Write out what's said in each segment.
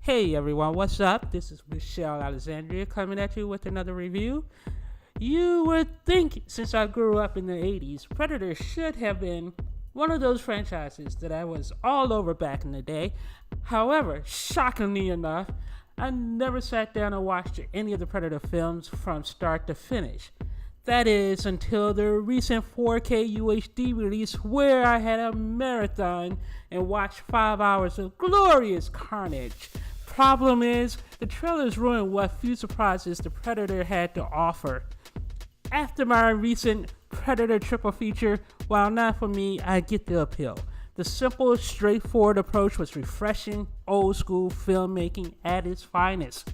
Hey everyone, what's up? This is Michelle Alexandria coming at you with another review. You would think, since I grew up in the 80s, Predator should have been one of those franchises that I was all over back in the day. However, shockingly enough, I never sat down and watched any of the Predator films from start to finish. That is until the recent 4K UHD release, where I had a marathon and watched 5 hours of glorious carnage. Problem is, the trailers ruined what few surprises the Predator had to offer. After my recent Predator triple feature, while not for me, I get the appeal. The simple, straightforward approach was refreshing, old school filmmaking at its finest.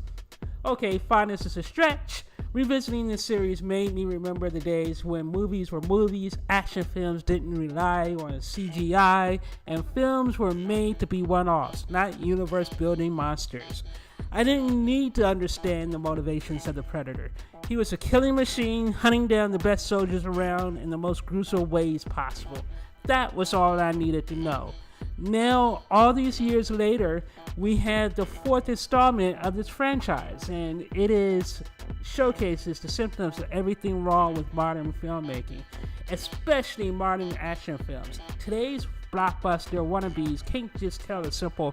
Okay, finest is a stretch. Revisiting this series made me remember the days when movies were movies, action films didn't rely on CGI, and films were made to be one-offs, not universe-building monsters. I didn't need to understand the motivations of the Predator. He was a killing machine, hunting down the best soldiers around in the most gruesome ways possible. That was all I needed to know. Now, all these years later, we have the fourth installment of this franchise, and it showcases the symptoms of everything wrong with modern filmmaking, especially modern action films. Today's blockbuster wannabes can't just tell a simple,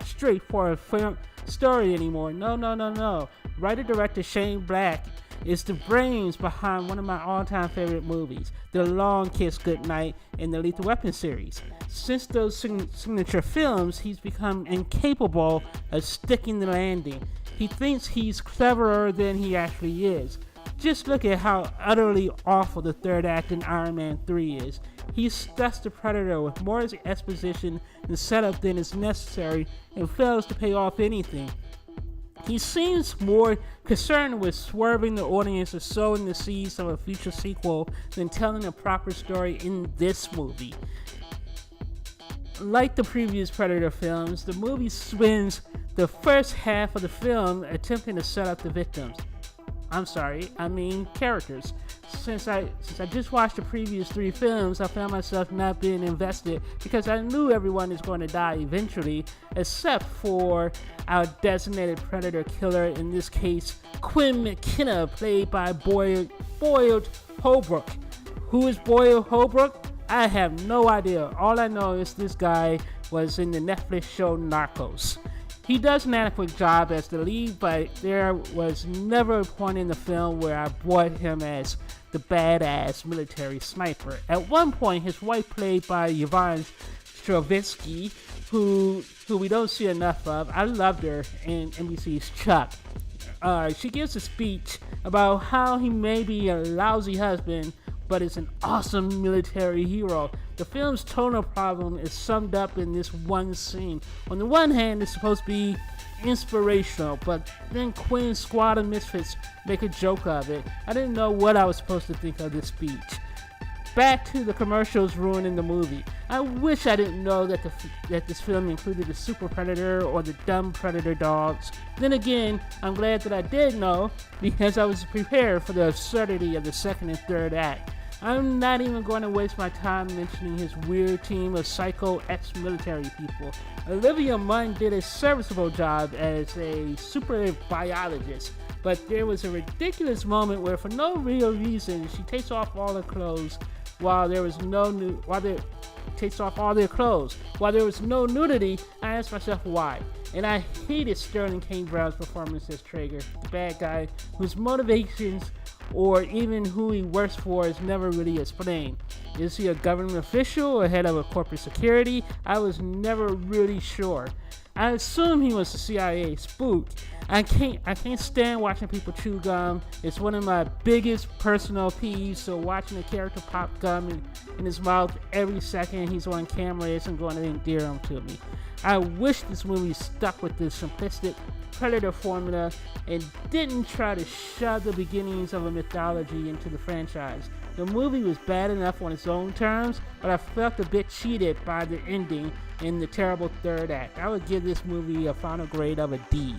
straightforward film story anymore. No. Writer-director Shane Black is the brains behind one of my all-time favorite movies, The Long Kiss Goodnight and the Lethal Weapon series. Since those signature films, he's become incapable of sticking the landing. He thinks he's cleverer than he actually is. Just look at how utterly awful the third act in Iron Man 3 is. He stuffs the Predator with more exposition and setup than is necessary and fails to pay off anything. He seems more concerned with swerving the audience or sowing the seeds of a future sequel than telling a proper story in this movie. Like the previous Predator films, the movie spends the first half of the film attempting to set up the victims. Characters. Since I just watched the previous 3 films, I found myself not being invested because I knew everyone is going to die eventually, except for our designated Predator killer, in this case, Quinn McKenna, played by Boyd Holbrook. Who is Boyd Holbrook? I have no idea. All I know is this guy was in the Netflix show Narcos. He does an adequate job as the lead, but there was never a point in the film where I bought him as the badass military sniper. At one point, his wife, played by Yvonne Strahovski, who we don't see enough of, I loved her in NBC's Chuck. She gives a speech about how he may be a lousy husband, but is an awesome military hero. The film's tonal problem is summed up in this one scene. On the one hand, it's supposed to be inspirational, but then Quinn's squad of misfits make a joke of it. I didn't know what I was supposed to think of this speech. Back to the commercials ruining the movie. I wish I didn't know that this film included the Super Predator or the dumb Predator dogs. Then again, I'm glad that I did know, because I was prepared for the absurdity of the second and third act. I'm not even going to waste my time mentioning his weird team of psycho ex-military people. Olivia Munn did a serviceable job as a super biologist, but there was a ridiculous moment where, for no real reason, she takes off all her clothes while there was no nudity. I asked myself why, and I hated Sterling K. Brown's performance as Traeger, the bad guy whose motivations or even who he works for is never really explained. Is he a government official or head of a corporate security? I was never really sure. I assume he was a CIA spook. I can't stand watching people chew gum. It's one of my biggest personal peeves, so watching a character pop gum in his mouth every second he's on camera isn't going to endear him to me. I wish this movie stuck with this simplistic Predator formula and didn't try to shove the beginnings of a mythology into the franchise. The movie was bad enough on its own terms, but I felt a bit cheated by the ending and the terrible third act. I would give this movie a final grade of a D.